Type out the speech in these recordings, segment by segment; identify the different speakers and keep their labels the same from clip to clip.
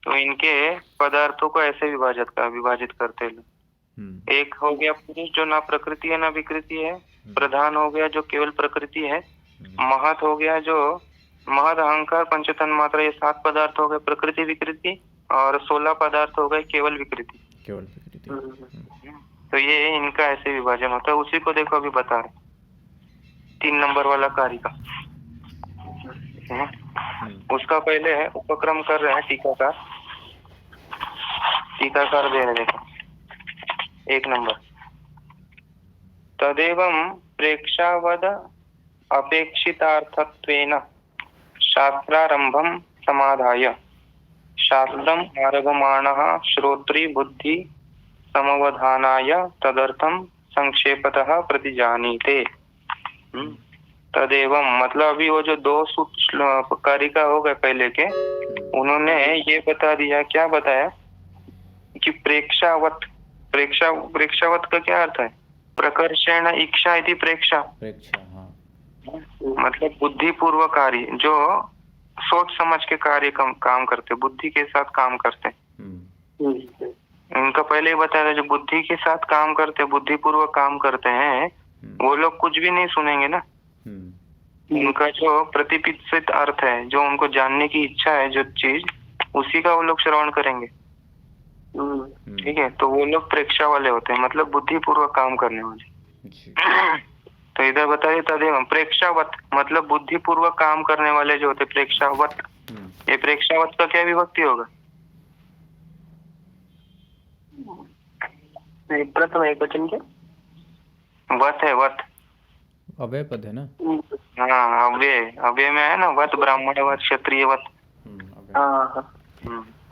Speaker 1: तो इनके पदार्थों को ऐसे विभाजित करते हैं। एक हो गया पुरुष जो ना प्रकृति है ना विकृति है, प्रधान हो गया जो केवल प्रकृति है, महत हो गया जो महत अहंकार पंचतन मात्रा, ये 7 पदार्थ हो गए प्रकृति विकृति, और 16 पदार्थ हो गए केवल विकृति। तो ये इनका ऐसे विभाजन होता है। उसी को देखो अभी बता रहे 3 नंबर वाला कार्य का। उसका पहले है उपक्रम कर रहे हैं टीकाकार दे रहे देखो 1 नंबर। तदेवं प्रेक्षावद अपेक्षितार्थत्वेन शास्त्रारंभं समाधाय शास्त्रम् आरभमाणः श्रोत्री बुद्धि समवधानाय तदर्थं संक्षेपतः प्रतिजानीते। तदेवं मतलब अभी वो जो 2 कारिका हो गए पहले के, उन्होंने ये बता दिया, क्या बताया कि प्रेक्षावत का क्या अर्थ है? प्रकर्षण इच्छा इति प्रेक्षा, मतलब बुद्धिपूर्वक कार्य, जो सोच समझ के कार्य काम करते, बुद्धि के साथ काम करते। इनका पहले ही बताया था, जो बुद्धि के साथ काम करते, बुद्धिपूर्वक काम करते हैं, वो लोग कुछ भी नहीं सुनेंगे ना। उनका जो प्रतिपित अर्थ है, जो उनको जानने की इच्छा है जो चीज, उसी का वो लोग श्रवण करेंगे। ठीक है, तो वो लोग प्रेक्षा वाले होते हैं, मतलब बुद्धिपूर्वक काम करने वाले। तो इधर बताइए तदेव प्रेक्षावत मतलब बुद्धिपूर्वक काम करने वाले जो होते प्रेक्षावत। ये प्रेक्षावत का क्या विभक्ति होगा? प्रथम एक वचन के वत है, वत
Speaker 2: अव्यय पद है ना।
Speaker 1: हाँ, अव्यय में है ना, वत ब्राह्मण वत क्षत्रिय वत।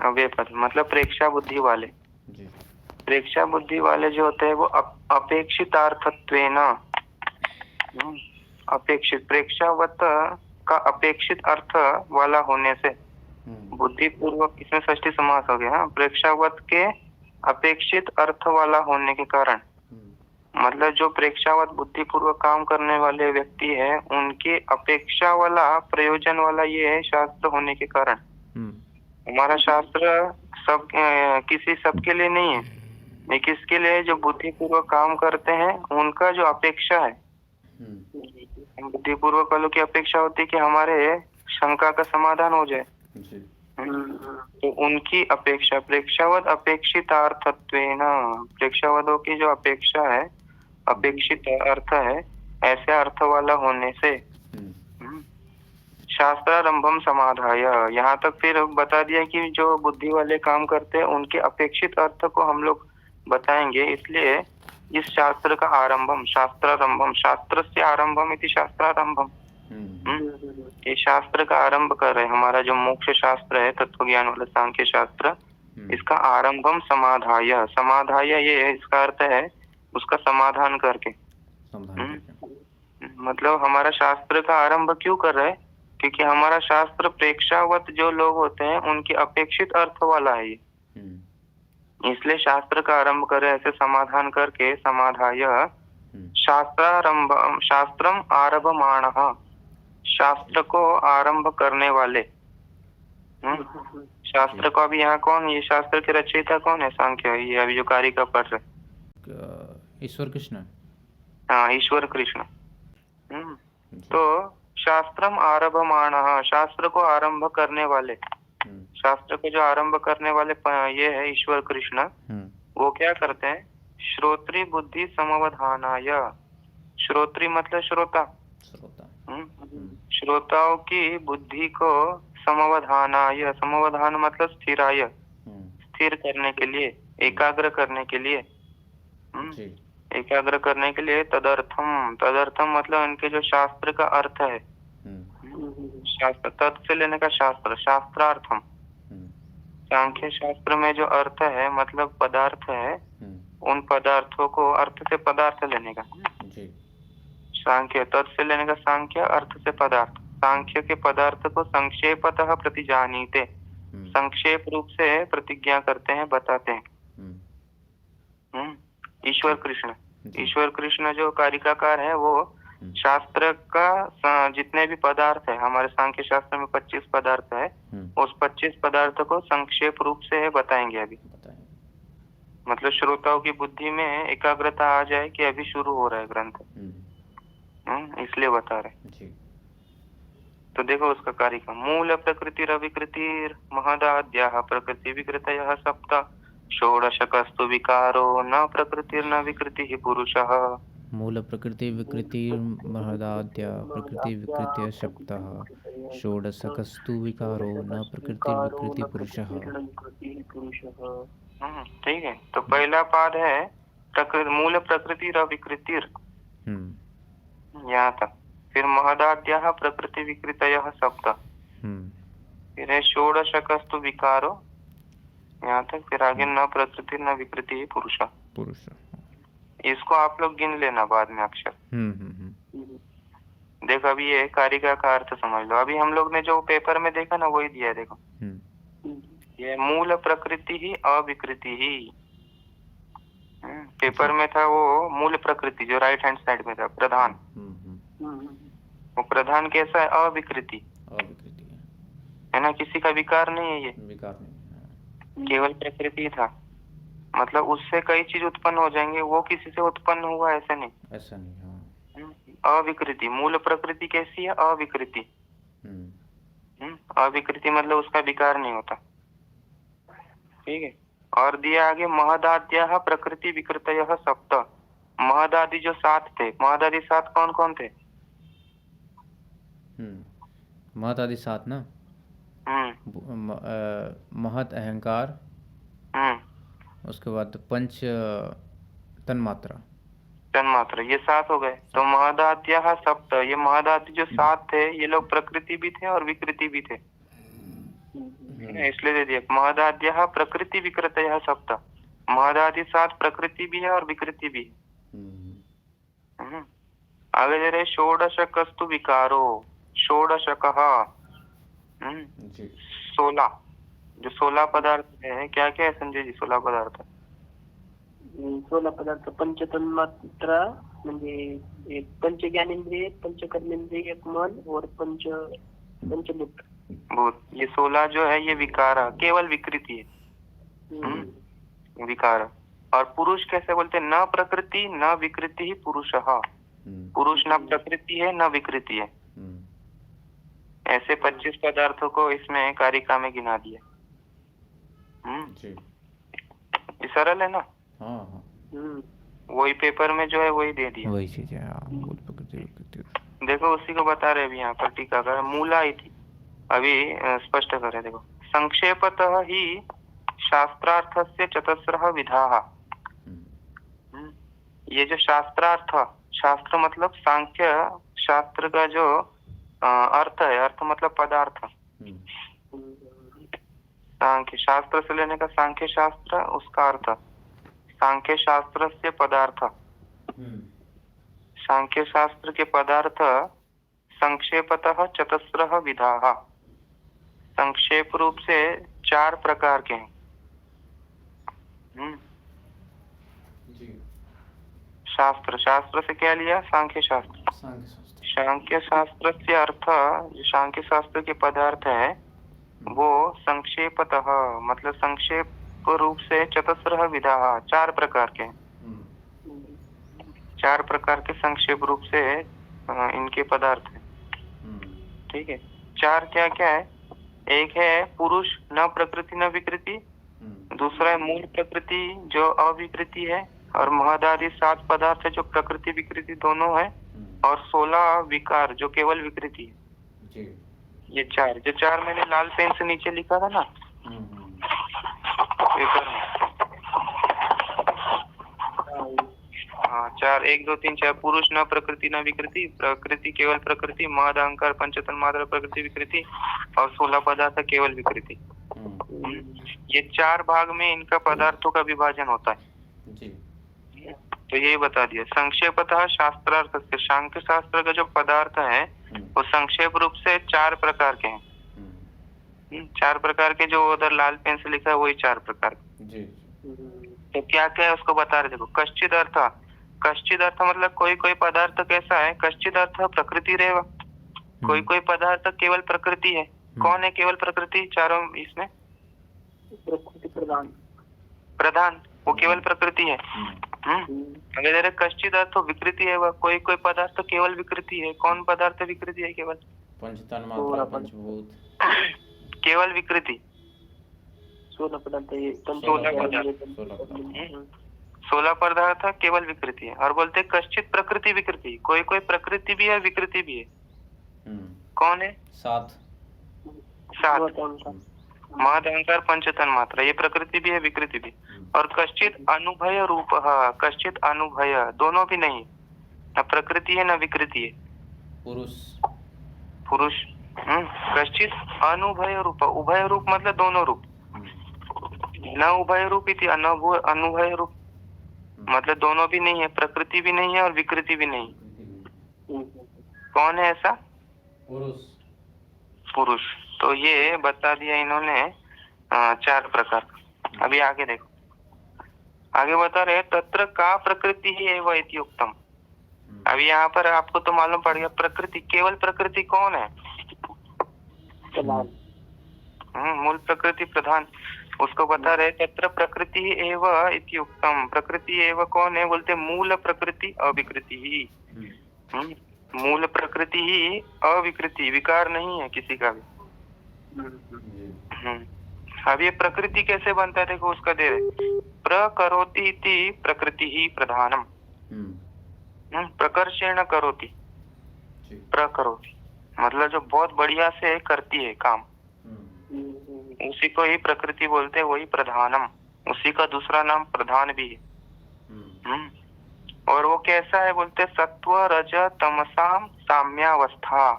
Speaker 1: अव्यय पद मतलब प्रेक्षा बुद्धि वाले। प्रेक्षा बुद्धि वाले जो होते हैं वो अपेक्षितार्थत्वेन, अपेक्षित प्रेक्षावत का अपेक्षित अर्थ वाला होने से बुद्धिपूर्वक, इसमें षष्ठी समास हो गया। प्रेक्षावत के अपेक्षित अर्थ वाला होने के कारण, मतलब जो प्रेक्षावत बुद्धिपूर्वक काम करने वाले व्यक्ति है, उनके अपेक्षा वाला प्रयोजन वाला ये है शास्त्र होने के कारण। हमारा शास्त्र सबके लिए नहीं है, ये किसके लिए? जो बुद्धिपूर्वक काम करते हैं उनका जो अपेक्षा है। बुद्धिपूर्वक वालों की अपेक्षा होती है कि हमारे शंका का समाधान हो जाए, तो उनकी अपेक्षा प्रेक्षावत अपेक्षितार्थत्वेन, प्रेक्षावतों की जो अपेक्षा है, अपेक्षित अर्थ है, ऐसे अर्थ वाला होने से शास्त्रारंभम समाधाय, यहाँ तक फिर बता दिया कि जो बुद्धि वाले काम करते हैं उनके अपेक्षित अर्थ को हम लोग बताएंगे। इसलिए इस शास्त्र का आरंभम शास्त्रारंभम, शास्त्र से आरंभम इति शास्त्रारंभम, ये शास्त्र का आरंभ कर रहे हैं। हमारा जो मोक्ष शास्त्र है, तत्व ज्ञान वाला सांख्य शास्त्र, इसका आरंभम समाधाय, समाधाय ये इसका अर्थ है उसका समाधान करके। मतलब हमारा शास्त्र का आरंभ क्यों कर रहे हैं? क्योंकि हमारा शास्त्र प्रेक्षावत जो लोग होते हैं उनके अपेक्षित अर्थ वाला है ये, इसलिए शास्त्र का आरंभ करे ऐसे समाधान करके। समाधाय शास्त्रम आरभमाणः, शास्त्र को आरंभ करने वाले। शास्त्र को अभी यहाँ कौन, ये शास्त्र के रचयिता कौन है? सांख्य, ये अभी जो कारिका पढ़ रहे
Speaker 2: ईश्वर कृष्ण।
Speaker 1: हाँ, ईश्वर कृष्ण। तो शास्त्रम आरभमाणः, शास्त्र को आरंभ करने वाले, शास्त्र को जो आरंभ करने वाले ये है ईश्वर कृष्ण। वो क्या करते हैं? श्रोत्री बुद्धि समवधानाय, श्रोत्री मतलब श्रोता, श्रोताओं की बुद्धि को समवधानाय, समवधान मतलब स्थिराय, स्थिर करने के लिए, एकाग्र करने के लिए, एकाग्र करने के लिए। तदर्थम मतलब उनके जो शास्त्र का अर्थ है, शास्त्र तत् से लेने का शास्त्र, शास्त्रार्थम, सांख्य शास्त्र में जो अर्थ है मतलब पदार्थ है, उन पदार्थों को, अर्थ से पदार्थ लेने का सांख्य, तत् से लेने का सांख्य, अर्थ से पदार्थ, सांख्य के पदार्थ को संक्षेपतः प्रतिजानीते, संक्षेप रूप से प्रतिज्ञा करते हैं, बताते हैं। ईश्वर कृष्ण, ईश्वर कृष्ण जो कारिकाकार है वो शास्त्र का जितने भी पदार्थ है, हमारे सांख्य शास्त्र में 25 पदार्थ है, उस 25 पदार्थों को संक्षेप रूप से बताएंगे अभी।
Speaker 2: बताएंगे।
Speaker 1: मतलब श्रोताओं की बुद्धि में एकाग्रता आ जाए कि अभी शुरू हो रहा है ग्रंथ, इसलिए बता रहे
Speaker 2: जी।
Speaker 1: तो देखो उसका कार्य का मूल प्रकृति रविकृतिर महदाद्याः प्रकृति विकृतयः सप्त षोडशकस्तु विकारो न प्रकृतिर्न विकृतिः पुरुषः।
Speaker 2: मूल प्रकृति विकृति महदाद्या प्रकृति विकृत्य सप्तः षोडशकस्तु विकारो न प्रकृति विकृति पुरुषः।
Speaker 1: ठीक है, तो पहला पाद है मूल प्रकृति रविकृतिर, यहाँ तक। फिर महदाद्याः प्रकृति विकृतयः सप्त, फिर है षोडशकस्तु विकारो, यहाँ तक। फिर आगे न प्रकृति न विकृति पुरुष। इसको आप लोग गिन लेना बाद में अक्षर। देखो अभी ये कारिका का अर्थ समझ लो। अभी हम लोग ने जो पेपर में देखा ना वही दिया है, देखो ये मूल प्रकृति ही अविकृति ही। पेपर में था वो मूल प्रकृति जो राइट हैंड साइड में था प्रधान, वो प्रधान कैसा है? अविकृति है ना, किसी का विकार नहीं है, ये
Speaker 2: विकार नहीं,
Speaker 1: केवल प्रकृति था। मतलब उससे कई चीज उत्पन्न हो जाएंगे, वो किसी से उत्पन्न हुआ ऐसा नहीं,
Speaker 2: ऐसा नहीं।
Speaker 1: अविकृति मूल प्रकृति कैसी है? अविकृति। अविकृति मतलब उसका विकार नहीं होता। ठीक है, और दिया आगे महदाद्याः प्रकृति विकृतयः सप्त। महदादि जो 7 थे, महदादि 7 कौन कौन थे?
Speaker 2: महत आदि 7 ना। महत अहंकार, उसके बाद पंच तन्मात्रा,
Speaker 1: ये 7 हो गए। तो महदाद्याः सप्त, ये महदादि जो 7 थे ये लोग प्रकृति भी थे और विकृति भी थे, इसलिए दे दिया महदाद्याः प्रकृति विकृतयः सप्त। महदादि 7 प्रकृति भी है और विकृति भी है। आगे दे रहे षोडशकस्तु विकारो, षोडशकः 16, जो 16 पदार्थ है। क्या क्या है संजय जी 16 पदार्थ?
Speaker 3: 16 पदार्थ पंचतन्मात्रा म्हणजे एक पंच ज्ञानेंद्रिय, पंच कर्मेंद्रिय, एक मन और पंचभूत।
Speaker 1: ये 16 जो है ये विकार, केवल विकृति है, विकार। और पुरुष कैसे बोलते हैं? न प्रकृति न विकृति ही पुरुषः। पुरुष न प्रकृति है न विकृति है। ऐसे 25 पदार्थों को इसमें कारिका में गिना दिया। ये सरल है ना? वही पेपर में जो है वही दे दिया,
Speaker 2: वही चीज है।
Speaker 1: देखो उसी को बता रहे अभी यहाँ पर टीकाकार मूला इति। अभी स्पष्ट करे, देखो संक्षेपतः ही शास्त्रार्थस्य चतस्रः विधाः। ये जो शास्त्रार्थ, शास्त्र मतलब सांख्य शास्त्र का जो अर्थ है, अर्थ मतलब पदार्थ। सांख्य शास्त्र से लेने का सांख्य शास्त्र, उसका अर्थ सांख्य शास्त्र से पदार्थ। सांख्य शास्त्र के पदार्थ संक्षेपतः चतस्रः विधाः, संक्षेप रूप से 4 प्रकार के हैं। शास्त्र, शास्त्र से क्या लिया? सांख्य शास्त्र। सांख्य शास्त्र से अर्थ, जो सांख्य शास्त्र के पदार्थ है वो संक्षेपतः मतलब संक्षेप रूप से चतस्रः विधाः 4 प्रकार के, 4 प्रकार के संक्षेप रूप से इनके पदार्थ है। ठीक है, 4 क्या क्या है? एक है पुरुष न प्रकृति न विकृति, दूसरा है मूल प्रकृति जो अविकृति है, और महदादि 7 पदार्थ है जो प्रकृति विकृति दोनों है, और 16 विकार जो केवल विकृति है। ये 4 जो 4 मैंने लाल पेन से नीचे लिखा था ना पेपर में, हाँ 4 1 2 3 4। पुरुष न प्रकृति न विकृति, प्रकृति केवल प्रकृति, महद अहंकार पंचतन्मात्रा प्रकृति विकृति, और 16 पदार्थ केवल विकृति। ये 4 भाग में इनका पदार्थों का विभाजन होता है। तो ये बता दिया। संक्षेपतः शास्त्रार्थ से, सांख्य शास्त्र का जो पदार्थ है वो संक्षेप रूप से 4 प्रकार के हैं। 4 प्रकार के जो उधर लाल पेन से लिखा है वही 4 प्रकार। तो क्या क्या है उसको बता रहे। देखो कश्चिद अर्थ, कश्चिद अर्थ मतलब कोई कोई पदार्थ कैसा है? कश्चिद अर्थ प्रकृति रहेगा, कोई कोई पदार्थ केवल प्रकृति है, कौन है केवल प्रकृति चारों इसमें?
Speaker 3: प्रकृति प्रधान।
Speaker 1: प्रधान, वो केवल प्रकृति है। अगर कश्चित अर्थ तो विकृति है, वह कोई कोई पदार्थ तो केवल विकृति है। कौन पदार्थ विकृति है? केवल
Speaker 2: पंच तन्मात्रा, पंचभूत,
Speaker 1: केवल विकृति
Speaker 3: 16 पदार्थ है।
Speaker 1: 16 पदार्थ केवल विकृति है। और बोलते कश्चित प्रकृति विकृति, कोई कोई प्रकृति भी है विकृति भी है। कौन है?
Speaker 2: 7
Speaker 1: महद अहंकार पंच तन्मात्रा, ये प्रकृति भी है विकृति भी। और कश्चित अनुभय रूप, कश्चित अनुभय, दोनों भी नहीं, न प्रकृति है न विकृति है। पुरुष कश्चित अनुभय रूप, उभय रूप मतलब दोनों रूप, न उभय रूप इति अनुभय रूप मतलब दोनों भी नहीं है, प्रकृति भी नहीं है और विकृति भी नहीं। कौन है ऐसा? पुरुष। तो ये बता दिया इन्होंने 4 प्रकार। अभी आगे देखो, आगे बता रहे तत्र का प्रकृति ही एवं इति उक्तम। अभी यहाँ पर आपको तो मालूम पड़ गया प्रकृति, केवल प्रकृति कौन है? मूल प्रकृति प्रधान, उसको बता रहे तत्र प्रकृति एवं इति उक्तम। प्रकृति एवं कौन है? बोलते मूल प्रकृति अविकृति ही। मूल प्रकृति ही अविकृति, विकार नहीं है किसी का भी। अब ये प्रकृति कैसे बनता है देखो, उसका दे रहे प्रकरोति इति प्रकृति ही प्रधानम। प्रकर्षेण करोति, प्रकरोति मतलब जो बहुत बढ़िया से करती है काम, उसी को ही प्रकृति बोलते हैं, वही प्रधानम। उसी का दूसरा नाम प्रधान भी है। और वो कैसा है? बोलते सत्व रज तमसाम साम्यावस्था।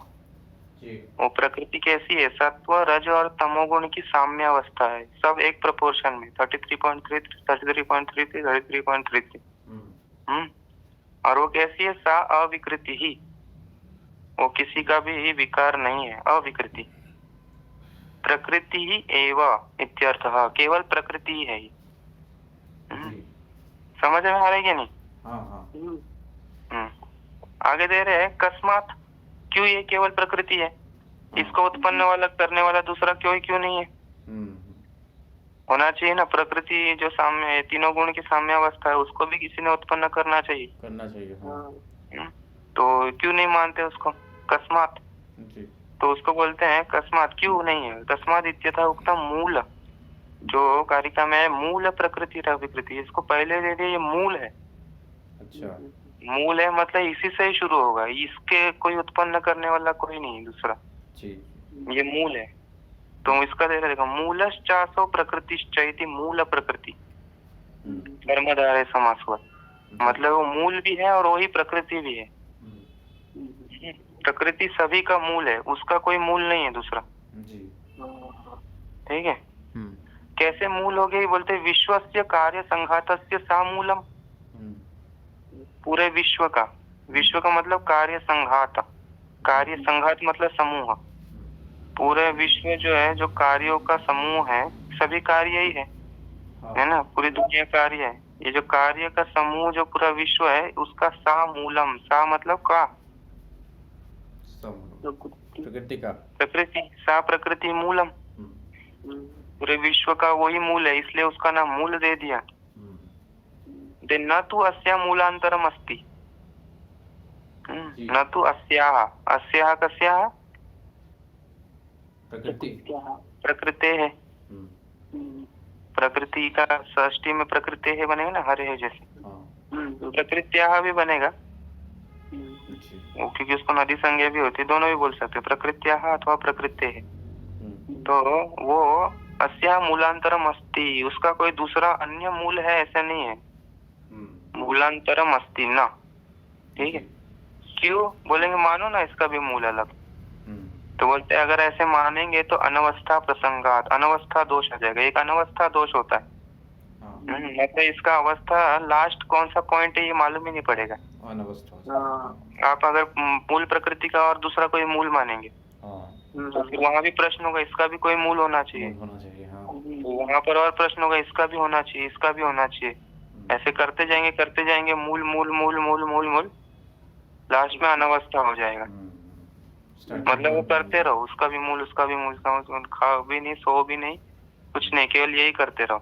Speaker 1: वो प्रकृति कैसी है? सत्व रज और तमोगुण की साम्यावस्था है, सब एक प्रोपोर्शन में 33.33, 33.33, 33.33। और वो कैसी है? सा अविकृति ही, वो किसी का भी विकार नहीं है, अविकृति। प्रकृति ही एवं इत्यर्थः, केवल प्रकृति ही है ही। समझ में आ रही है नहीं? आगे दे रहे हैं कस्मात, क्यों ये केवल प्रकृति है? इसको उत्पन्न वाला करने वाला दूसरा क्यों नहीं है? होना चाहिए ना, प्रकृति जो साम्य तीनों गुण की साम्यावस्था है, उसको भी किसी ने उत्पन्न करना चाहिए। तो क्यों नहीं मानते उसको? कस्मात, तो उसको बोलते हैं कस्मात, क्यों नहीं है? कस्मात इत्यथा उक्तम मूल, जो कारिका में मूल प्रकृति विकृति, इसको पहले दे दिए, ये मूल है।
Speaker 2: अच्छा,
Speaker 1: मूल है मतलब इसी से ही शुरू होगा, इसके कोई उत्पन्न करने वाला कोई नहीं दूसरा जी। ये मूल है। तो इसका दे देखो मूलश्चासो प्रकृतिश्चैति, मूल प्रकृति कर्मधारय समास हुआ, मतलब वो मूल भी है और वही प्रकृति भी है। प्रकृति सभी का मूल है, उसका कोई मूल नहीं है दूसरा जी। ठीक है। कैसे मूल हो गई? बोलते विश्वस्य कार्य संघातस्य सामूलम, पूरे विश्व का मतलब कार्य संघात, कार्य संघात मतलब समूह। पूरे विश्व जो है, जो कार्यों का समूह है, सभी कार्य ही है ना, पूरी दुनिया कार्य है। ये जो कार्य का समूह जो पूरा विश्व है, उसका सा मूलम, सा मतलब का
Speaker 2: प्रकृति का,
Speaker 1: प्रकृति सा प्रकृति मूलम, पूरे विश्व का वही मूल है, इसलिए उसका नाम मूल दे दिया। न तु अस्या मूलांतरम अस्ति, न तु अस्याः, अस्याः कस्याः? प्रकृति है। प्रकृति का षष्ठी में प्रकृति है बनेगा ना, हरे है जैसे, प्रकृत्याः भी बनेगा क्योंकि उसको नदी संज्ञा भी होती है, दोनों भी बोल सकते हैं, प्रकृत्याः अथवा प्रकृति है। तो वो अस्या मूलांतरम अस्ति, उसका कोई दूसरा अन्य मूल है ऐसा नहीं है, मूलांतरम अस्ति ना। ठीक है। क्यों बोलेंगे? मानो ना इसका भी मूल अलग। तो बोलते हैं अगर ऐसे मानेंगे तो अनवस्था प्रसंगात, अनवस्था दोष आ जाएगा। एक अनवस्था दोष होता है, मतलब इसका अवस्था लास्ट कौन सा पॉइंट है ये मालूम ही नहीं पड़ेगा। आप अगर मूल प्रकृति का और दूसरा कोई मूल मानेंगे तो फिर वहाँ भी प्रश्न होगा, इसका भी कोई मूल होना चाहिए। वहाँ पर और प्रश्न होगा, इसका भी होना चाहिए, इसका भी होना चाहिए। ऐसे करते जाएंगे मूल मूल मूल मूल मूल मूल, लास्ट में अनवस्था हो जाएगा। मतलब वो करते रहो, उसका भी मूल, उसका भी मूल, उसका मूल, खाओ भी नहीं, सो भी नहीं, कुछ नहीं, केवल यही करते रहो।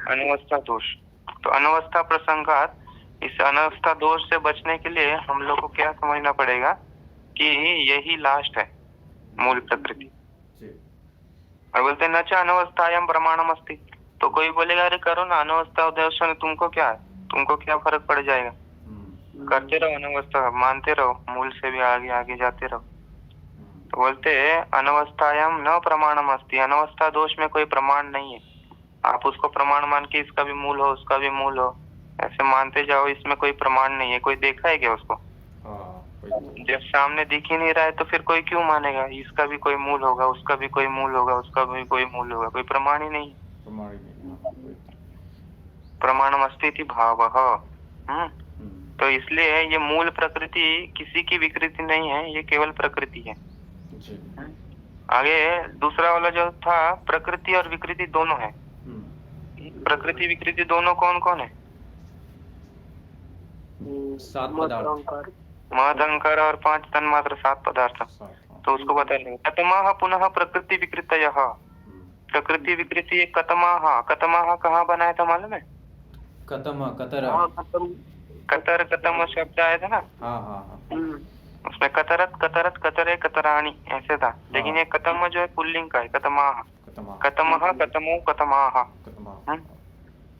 Speaker 1: अनवस्था दोष। तो अनवस्था प्रसंगात, इस अनवस्था दोष से बचने के लिए हम लोग को क्या समझना पड़ेगा कि यही लास्ट है मूल प्रकृति। और बोलते हैं न च अनवस्थायाम प्रमाणम अस्ति। तो कोई बोलेगा अरे करो ना अनवस्था उद्देश्य में, तुमको क्या है, तुमको क्या फर्क पड़ जाएगा, करते रहो अनवस्था, मानते रहो, मूल से भी आगे आगे जाते रहो। तो बोलते अनवस्थायाम न प्रमाणम अस्ति, अनवस्था दोष में कोई प्रमाण नहीं है। आप उसको प्रमाण मान के इसका भी मूल हो उसका भी मूल हो ऐसे मानते जाओ, इसमें कोई प्रमाण नहीं है। कोई देखा है क्या उसको? जब सामने दिख ही नहीं रहा है तो फिर कोई क्यों मानेगा इसका भी कोई मूल होगा, उसका भी कोई मूल होगा, उसका भी कोई मूल होगा? कोई प्रमाण ही नहीं। प्रमाणम अस्ति भावः। तो इसलिए ये मूल प्रकृति किसी की विकृति नहीं है, ये केवल प्रकृति है। आगे दूसरा वाला जो था, प्रकृति और विकृति दोनों है। प्रकृति विकृति दोनों कौन कौन है?
Speaker 2: 7 पदार्थ,
Speaker 1: महत अहंकार और 5 तन्मात्र, 7 पदार्थ। तो उसको बता लेंगे। कतमाह पुनः प्रकृति विकृतयः। प्रकृति विकृति कतमाह, कतमाह कहाँ बनाया था मालूम है?
Speaker 2: कतम, कतर,
Speaker 1: कतर कतम शब्द आया था ना। उसमें कतरत कतरत कतरे कतराणी ऐसे था, लेकिन ये कतम जो है पुल्लिंग का है। कतमाह, कतमह, कतमो, कतमाह,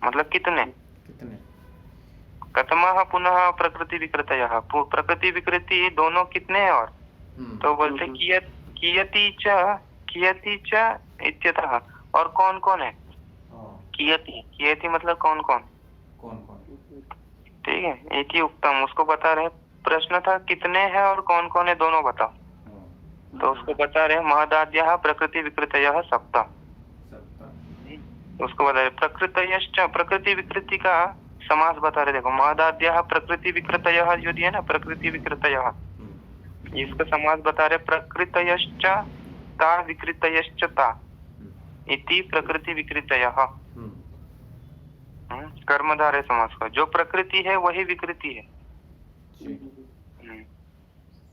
Speaker 1: मतलब कितने। कतमाह पुनः प्रकृति विकृतयः। प्रकृति विकृति दोनों कितने हैं? और तो बोलते कियति च इत्यतः। और कौन कौन है? कियति, कियति मतलब कौन कौन, ठीक है। एक ही उत्तम उसको बता रहे। प्रश्न था कितने हैं और कौन कौन है दोनों बताओ। तो उसको बता रहे महदाद्यः प्रकृति विकृतयः सप्त। उसको बता रहे प्रकृतयश्च, प्रकृति विकृति का समास बता रहे। देखो महदाद्यः प्रकृति विकृतयः जो दिया ना, प्रकृति विकृतयः, इसका समास बता रहे प्रकृतयश्च ता विकृतयश्च ता इति प्रकृति विकृतयः। कर्मधारय समास का जो प्रकृति है वही विकृति है।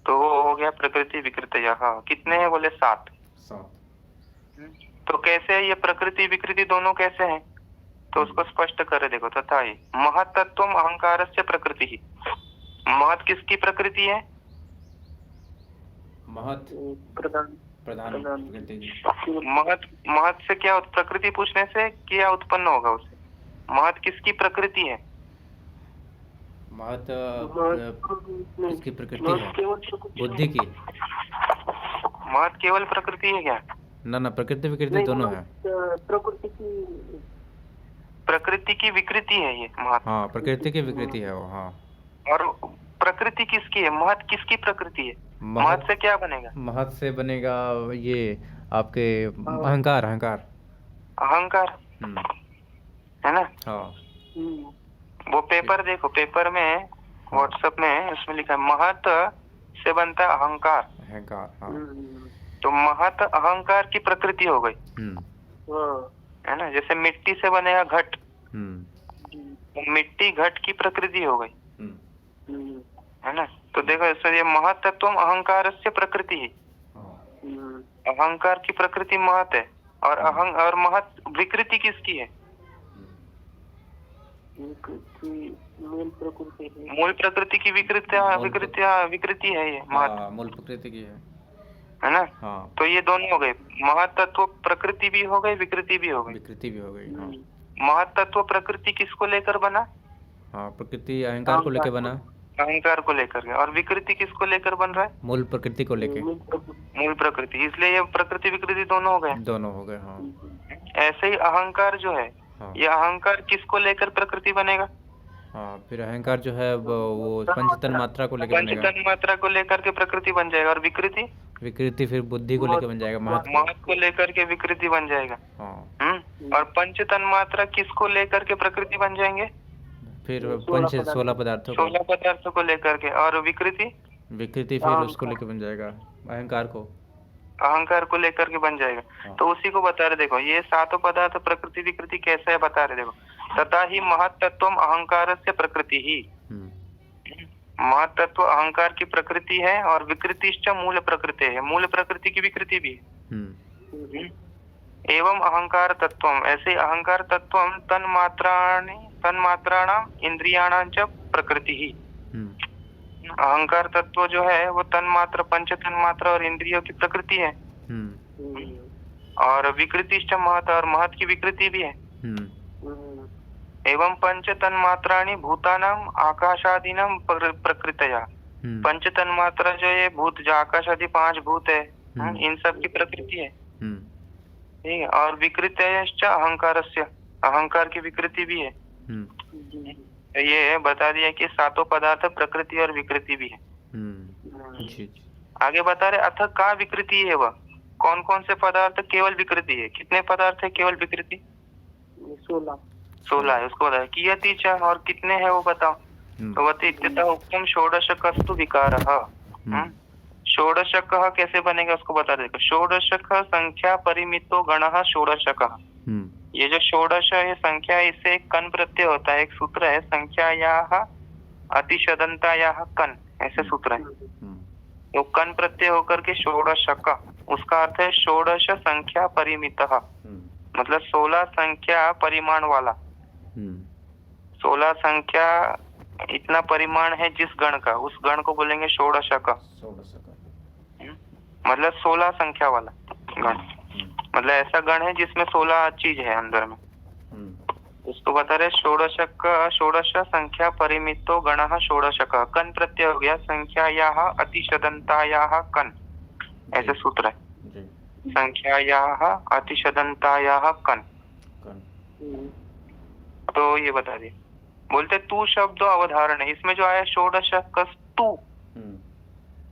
Speaker 1: तो वो हो गया प्रकृति विकृतयः। कितने हैं बोले? 7। तो कैसे है ये प्रकृति विकृति दोनों कैसे हैं? तो उसको स्पष्ट करे देखो। तथा ही महत्तत्वम अहंकारस्य प्रकृति ही। महत किसकी प्रकृति है?
Speaker 2: महत प्रधान
Speaker 1: महत से क्या प्रकृति पूछने से क्या उत्पन्न होगा उससे? महत किसकी प्रकृति है?
Speaker 2: महत किसकी प्रकृति है? बुद्धि की।
Speaker 1: महत केवल प्रकृति है क्या?
Speaker 2: ना, प्रकृति विकृति दोनों है।
Speaker 1: प्रकृति की विकृति है ये महत।
Speaker 2: हाँ, प्रकृति की विकृति है वो। हाँ,
Speaker 1: और प्रकृति किसकी है? महत किसकी प्रकृति है? महत से क्या बनेगा?
Speaker 2: महत से बनेगा ये आपके अहंकार।
Speaker 1: अहंकार है ना।
Speaker 2: हाँ,
Speaker 1: वो पेपर देखो, पेपर में व्हाट्सएप में उसमें लिखा है महत से बनता है अहंकार।
Speaker 2: हाँ।
Speaker 1: तो महत अहंकार की प्रकृति हो गई, है ना। जैसे मिट्टी से बनेगा घट, तो मिट्टी घट की प्रकृति हो गई, है ना। तो देखो इसमें ये महत तत्व अहंकार से प्रकृति है। अहंकार की प्रकृति महत है और महत विकृति किसकी है? मूल प्रकृति की विकृति है ये महत।
Speaker 2: मूल प्रकृति की
Speaker 1: है ना।
Speaker 2: हाँ।
Speaker 1: तो ये दोनों हो गए, महत तत्व प्रकृति भी हो गई, विकृति भी हो गई।
Speaker 2: हाँ।
Speaker 1: महत तत्व प्रकृति किसको लेकर बना?
Speaker 2: हाँ, प्रकृति अहंकार को लेकर बना,
Speaker 1: अहंकार को लेकर के। और विकृति किसको लेकर बन रहा है?
Speaker 2: मूल प्रकृति को लेकर,
Speaker 1: मूल प्रकृति। इसलिए ये प्रकृति विकृति दोनों हो गए।
Speaker 2: हाँ।
Speaker 1: ऐसे ही अहंकार जो है, ये अहंकार किसको लेकर प्रकृति बनेगा?
Speaker 2: हाँ, फिर अहंकार जो है वो पंचतन मात्रा को लेकर बनेगा।
Speaker 1: पंचतन मात्रा को लेकर के प्रकृति बन जाएगा। और विकृति
Speaker 2: फिर बुद्धि को लेकर बन जाएगा,
Speaker 1: महत को लेकर के विकृति बन जाएगा। और पंचतन मात्रा किसको लेकर के प्रकृति बन जाएंगे?
Speaker 2: फिर 16 पदार्थों
Speaker 1: को लेकर के। और विकृति
Speaker 2: फिर उसको लेकर बन जाएगा,
Speaker 1: अहंकार को लेकर के बन जाएगा। तो उसी को बता रहे। देखो ये 7 पदार्थ प्रकृति विकृति कैसे है बता रहे। देखो तथा ही महत तत्वम अहंकार से प्रकृति ही। महत्त्व अहंकार की प्रकृति है और विकृतिश्च मूल प्रकृति है, मूल प्रकृति की विकृति भी है। एवं अहंकार तत्वम, ऐसे अहंकार तत्वम तन्मात्राणाम इंद्रियाणां च प्रकृति ही। अहंकार तत्व जो है वो तन्मात्र, पंच तन्मात्र और इंद्रियों की प्रकृति है। और विकृतिश्च महत्, और महत् की विकृति भी है। एवं पंच तन्मात्राणि भूतानाम आकाशादीनाम प्रकृतया, पंच तन्मात्रा जो ये भूत, जो आकाश आदि 5 भूत है, इन सब की प्रकृति है। ठीक है। और विकृतयश्च अहंकारस्य, अहंकार की विकृति भी है। ये बता दिया कि सातों पदार्थ प्रकृति और विकृति भी है। आगे बता रहे अथ का विकृति है, वह कौन कौन से पदार्थ केवल विकृति है। कितने पदार्थ है केवल विकृति? 16 है। उसको बताया कियति च, और कितने हैं वो बताओ। तो वतित्यतः उक्तम षोडशकस्तु विकारः। षोडशकः कैसे बनेगा उसको बता देगा। षोडशकः संख्या परिमितो गणः षोडशकः। ये जो षोडश है संख्या, इससे एक कन प्रत्यय होता है, एक सूत्र है संख्यायाः अतिशदन्तायाः कन, ऐसे सूत्र है। तो कन प्रत्यय होकर के षोडशक, उसका अर्थ है षोडश संख्या परिमितः, मतलब 16 संख्या परिमाण वाला। 16 संख्या इतना परिमाण है जिस गण का, उस गण को बोलेंगे षोडशक। मतलब 16 संख्या वाला गण, मतलब ऐसा गण है जिसमें 16 चीज है अंदर में। उसको बता रहे षोडशक, षोडश संख्या परिमितो गणः षोडशक। कन प्रत्यय हो गया संख्यायाः अतिशदन्तायाः कन, ऐसे सूत्र है संख्यायाः अतिशदन्तायाः कन। तो ये बता दिए। बोलते तू शब्द अवधारण है, इसमें जो आया षोडशकस्तु,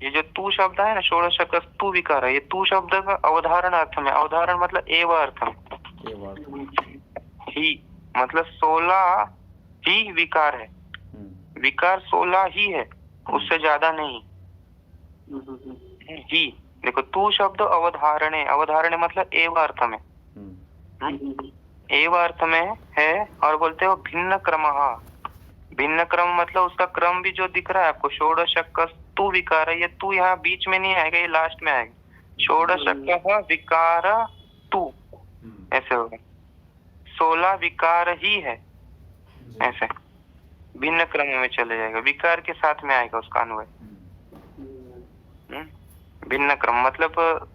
Speaker 1: ये जो तू शब्द है ना, षोडशकस्तु विकार है, ये तू शब्द का अवधारण अर्थ में, अवधारण मतलब एव अर्थ में, ही मतलब 16 ही विकार है। विकार 16 ही है, उससे ज्यादा नहीं। ही देखो, तू शब्द अवधारण है, अवधारण मतलब एव अर्थ में, एव अर्थ में है। और बोलते हो भिन्न क्रम, भिन्न क्रम मतलब उसका क्रम भी जो दिख रहा है आपको, षोडशकस्तु विकार है, ये तू यहाँ बीच में नहीं आएगा, ये लास्ट में आएगा। षोडशकः विकार तू, ऐसे होगा। 16 विकार ही है, ऐसे भिन्न क्रम में चले जाएगा, विकार के साथ में आएगा उसका अन्वय। भिन्न क्रम मतलब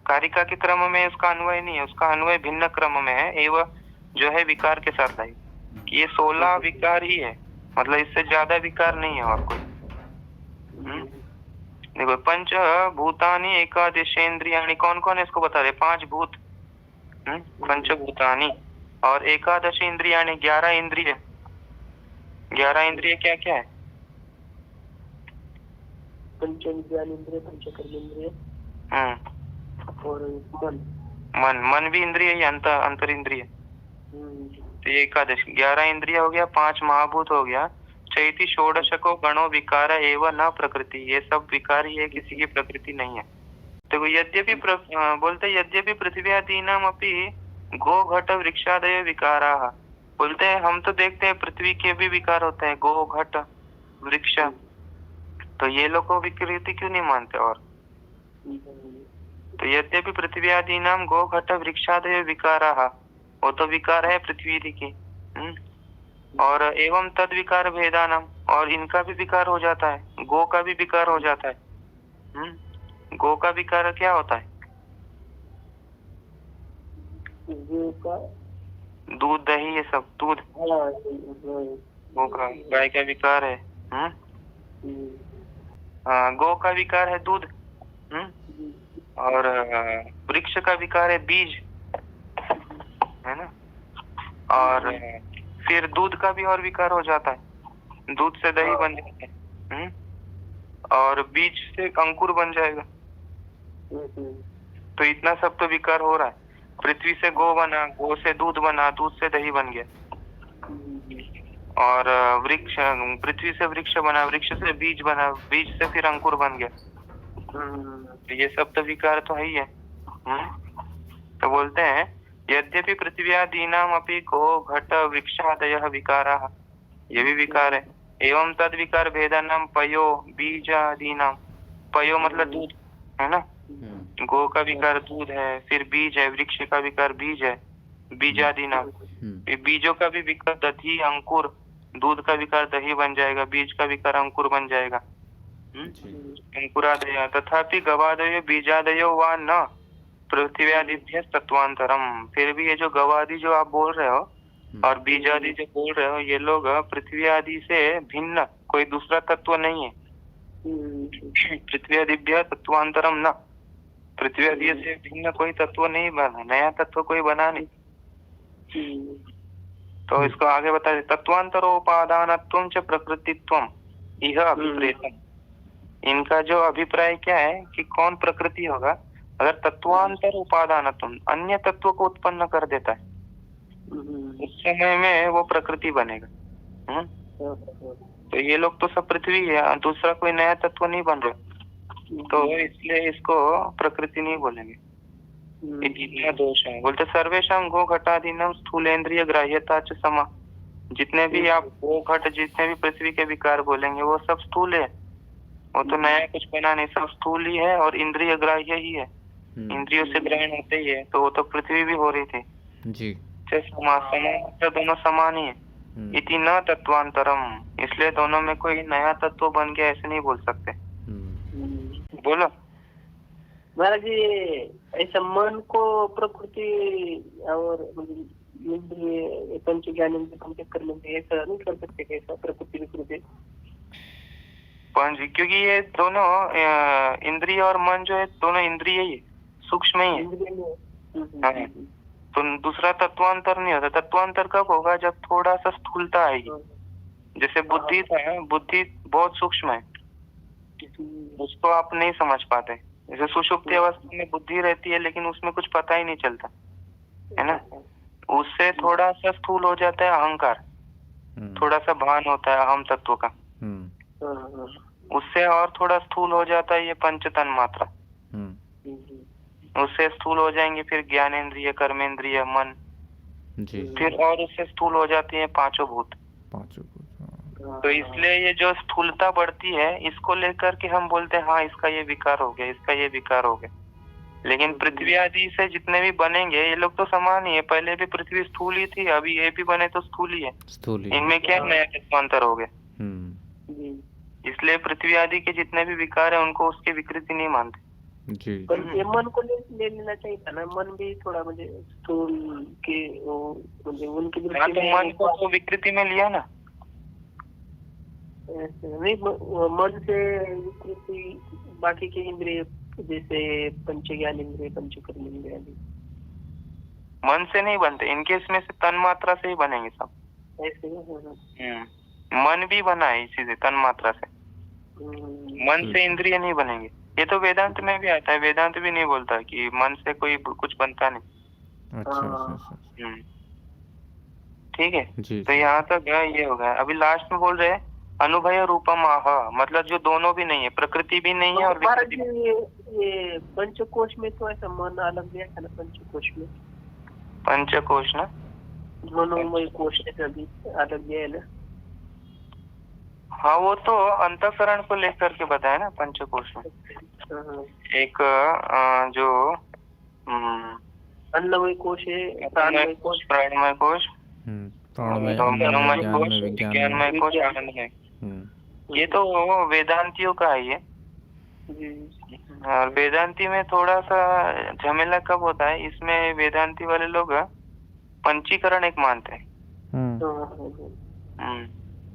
Speaker 1: कारिका के क्रम में उसका अन्वय नहीं है, उसका अन्वय भिन्न क्रम में है, एवं जो है विकार के साथ आएगा। ये 16 विकार ही है, मतलब इससे ज्यादा विकार नहीं है और कोई। देखो पंच भूतानि एकादशेन्द्रियाणि, कौन कौन है इसको बता रहे। 5 भूत, पंचभूतानि, और एकादश इंद्रियाणि, 11 इंद्रिय। 11 इंद्रिय क्या क्या है?
Speaker 3: पंचविज्ञानेन्द्रिय, पंचकर्मेंद्रिय और मन।
Speaker 1: मन भी इंद्रिय ही, अंतर इंद्रिय। तो ये एकादश 11 इंद्रिय हो गया, 5 महाभूत हो गया। चैति षोडशको गणो विकार एवं न प्रकृति, ये सब विकार ही है, किसी की प्रकृति नहीं है। तो यद्यपि बोलते यद्यपि पृथ्व्यादीनाम अपि गो घट वृक्षादय विकाराः, बोलते हैं हम तो देखते हैं पृथ्वी के भी विकार होते हैं, गो घट वृक्ष, तो ये लोग को विकृति क्यों नहीं मानते। और तो यद्यपि पृथ्व्यादीनाम गो घट वृक्षादय विकाराः, वो तो विकार है पृथ्वी की। और एवं तद विकार भेदानाम, और इनका भी विकार हो जाता है, गो का भी विकार हो जाता है। गो का विकार क्या होता है? दूध दही ये सब, दूध गो का, गाय का विकार है। गो का विकार है दूध। और वृक्ष का विकार है बीज, है ना। और फिर दूध का भी और विकार हो जाता है, दूध से दही बन जाता है। और बीज से अंकुर बन जाएगा। तो इतना सब तो विकार हो रहा है। पृथ्वी से गो बना, गो से दूध बना, दूध से दही बन गया। और वृक्ष, पृथ्वी से वृक्ष बना, वृक्ष से बीज बना, बीज से फिर अंकुर बन गया। तो ये सब तो विकार तो है ही है। तो बोलते हैं यद्यपि पृथ्व्यादीनाम अपि गो घट वृक्षादयः विकाराः, ये भी विकार है। एवं तद विकार भेदानाम पयो बीजादीनाम। पयो मतलब दूध है ना, गो का विकार दूध है, फिर बीज है, वृक्ष का विकार बीज है, बीजादीनाम। बीजों का भी विकार दधी अंकुर, दूध का विकार दही बन जाएगा, बीज का विकार अंकुर बन जाएगा, अंकुरादय। तथापि गवादयो बीजादयो वा न पृथ्व्यादिभ्य तत्वांतरम। फिर भी ये जो गवादि जो आप बोल रहे हो और बीजादि जो बोल रहे हो, ये लोग पृथ्वी आदि से भिन्न कोई दूसरा तत्व नहीं है। पृथ्वी आदिभ्य तत्वांतरम न, पृथ्वी आदि से भिन्न कोई तत्व नहीं बना, नया तत्व कोई बना नहीं। तो इसको आगे बता दे, तत्वांतरोपादानत्वं च प्रकृतित्वं यह अभिप्रेतम। इनका जो अभिप्राय क्या है कि कौन प्रकृति होगा, अगर तत्वांतर उपादानत्वं अन्य तत्व को उत्पन्न कर देता है उस समय में वो प्रकृति बनेगा। तो ये लोग तो सब पृथ्वी है, दूसरा कोई नया तत्व नहीं बन रहा, तो इसलिए इसको प्रकृति नहीं बोलेंगे। इतना दोष है। बोलते सर्वेशम गो घटादीनम स्थूलेंद्रिय ग्राह्यता च समा। जितने भी आप गो घट जितने भी पृथ्वी के विकार बोलेंगे वो सब स्थूल है, वो तो नया कुछ बना नहीं, सब स्थूल ही है और इंद्रिय ग्राह्य ही है, इंद्रियों से ग्रहण होते ही है। तो वो तो पृथ्वी भी हो रही थी
Speaker 2: जी,
Speaker 1: तो दोनों समान ही है। इति न तत्वांतरम, इसलिए दोनों में कोई नया तत्व बन गया ऐसे नहीं बोल सकते। बोलो
Speaker 3: महाराज जी, ऐसा मन को प्रकृति और इंद्रिय पंच ज्ञान इंद्रिय कर्म ऐसा नहीं कर सकते कैसा प्रकृति विकृति?
Speaker 1: पंच, क्योंकि ये दोनों इंद्रिय और मन जो है दोनों इंद्रिय ही सूक्ष्म ही है। तो दूसरा तत्वांतर नहीं होता। तत्वांतर कब होगा, जब थोड़ा सा स्थूलता आएगी। जैसे बुद्धि था, बुद्धि बहुत सूक्ष्म है, उसको आप नहीं समझ पाते। जैसे सुषुप्ति अवस्था में बुद्धि रहती है लेकिन उसमें कुछ पता ही नहीं चलता है ना, उससे थोड़ा सा स्थूल हो जाता है अहंकार, थोड़ा सा भान होता है अहम तत्व का, उससे और थोड़ा स्थूल हो जाता है ये पंच तन्मात्रा, उससे स्थूल हो जाएंगे फिर ज्ञानेंद्रिय कर्मेंद्रिय मन जी। फिर और उससे स्थूल हो जाती है पांचों भूत। तो इसलिए ये जो स्थूलता बढ़ती है इसको लेकर के हम बोलते हैं हाँ इसका ये विकार हो गया, इसका ये विकार हो गया। लेकिन पृथ्वी आदि से जितने भी बनेंगे ये लोग तो समान ही है, पहले भी पृथ्वी स्थूल ही थी, अभी ये भी बने तो स्थूल ही है, इनमें क्या नया तत्वांतर हो गया। इसलिए पृथ्वी आदि के जितने भी विकार है उनको उसकी विकृति नहीं मानते
Speaker 3: जी। पर ये मन को ले लेना चाहिए था ना, मन भी थोड़ा मुझे स्थूल के वो मुझे उनकी
Speaker 1: तो मन को तो विकृति में लिया ना,
Speaker 3: नहीं मन से विकृति बाकी के इंद्रिय जैसे पंच ज्ञान इंद्रिय पंच कर्म इंद्रिय आदि
Speaker 1: मन से नहीं बनते, इनके इसमें से तन मात्रा से ही बनेंगे सब ऐसे। मन भी बना है इसी से, तन मात्रा से, मन से इंद्रिय नहीं बनेंगे। ये तो वेदांत में भी आता है, वेदांत भी नहीं बोलता कि मन से कोई कुछ बनता नहीं। अच्छा। ठीक है, तो यहाँ तक ये हो गया। अभी लास्ट में बोल रहे हैं अनुभय रूपम आह, मतलब जो दोनों भी नहीं है, प्रकृति भी नहीं है और विकृति भी।
Speaker 3: ये पंचकोश में तो ऐसा मन अलग गया था ना, पंचकोश में,
Speaker 1: पंचकोश ना,
Speaker 3: मनोमय कोश भी अलग गया है ना।
Speaker 1: हाँ वो तो अंतःकरण को लेकर के बताया ना पंचकोश में। एक जो
Speaker 3: अन्नमय कोश है, प्राणमय कोश,
Speaker 1: प्राणमय कोश,
Speaker 2: मनोमय कोश,
Speaker 1: विज्ञानमय कोश, आनंदमय। ये तो वेदांतियों का है ये। और वेदांती में थोड़ा सा झमेला कब होता है, इसमें वेदांती वाले लोग पंचीकरण एक मानते हैं।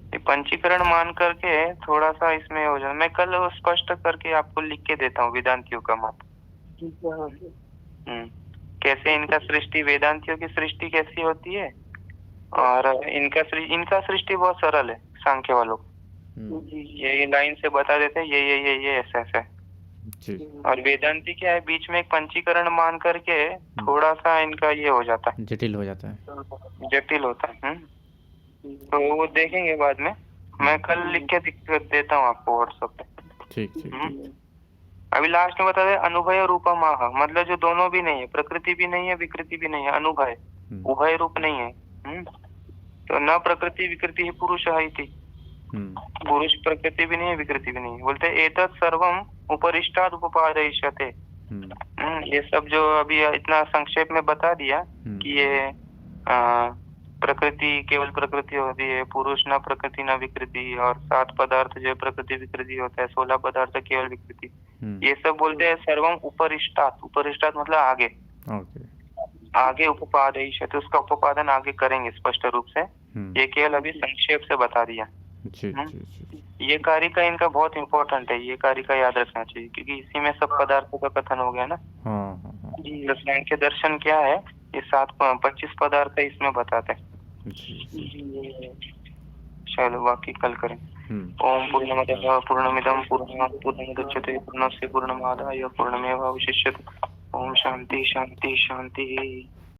Speaker 1: ये पंचीकरण मान करके थोड़ा सा इसमें हो जाए। मैं कल स्पष्ट करके आपको लिख के देता हूँ वेदांतियों का मत। कैसे इनका सृष्टि, वेदांतियों की सृष्टि कैसी होती है, और इनका सृष्टि बहुत सरल है। सांख्य वालों ये लाइन से बता देते हैं ये ऐसा ऐसा है। और वेदांती क्या है, बीच में एक पंचीकरण मान करके थोड़ा सा इनका ये हो जाता है,
Speaker 2: जटिल हो जाता है,
Speaker 1: जटिल होता है। तो वो देखेंगे बाद में, मैं कल लिख के देता हूँ आपको व्हाट्सएप पे। ठीक। अभी लास्ट में बता दे अनुभय रूपम आह, मतलब जो दोनों भी नहीं है, प्रकृति भी नहीं है विकृति भी नहीं है, अनुभय, उभय रूप नहीं है। तो न प्रकृति विकृति ही पुरुष है थी, पुरुष प्रकृति भी नहीं है, विकृति भी नहीं है। बोलते एतत् सर्वम उपरिष्टाद उपपादयिष्यते। ये सब जो अभी इतना संक्षेप में बता दिया कि ये प्रकृति केवल प्रकृति होती है, पुरुष न प्रकृति न विकृति, और 7 पदार्थ जो प्रकृति विकृति होता है, 16 पदार्थ केवल विकृति, ये सब बोलते हैं सर्वम उपरिष्टात। उपरिष्टात मतलब आगे, आगे उपपादयिष्यते, उसका उपादान आगे करेंगे स्पष्ट रूप से। ये केवल अभी संक्षेप से बता दिया। ये कारिका इनका बहुत इम्पोर्टेंट है, ये कारिका याद रखना चाहिए, क्योंकि इसी में सब पदार्थों का कथन हो गया ना। जी, सांख्य दर्शन क्या है, ये 25 पदार्थ है, इसमें बताते हैं। चलो बाकी कल करें। ओम पूर्णमदः पूर्णमिदं पूर्णात् पूर्णमुदच्यते पूर्णस्य पूर्णमादाय पूर्णमेवावशिष्यते। ओम शांति शांति शांति।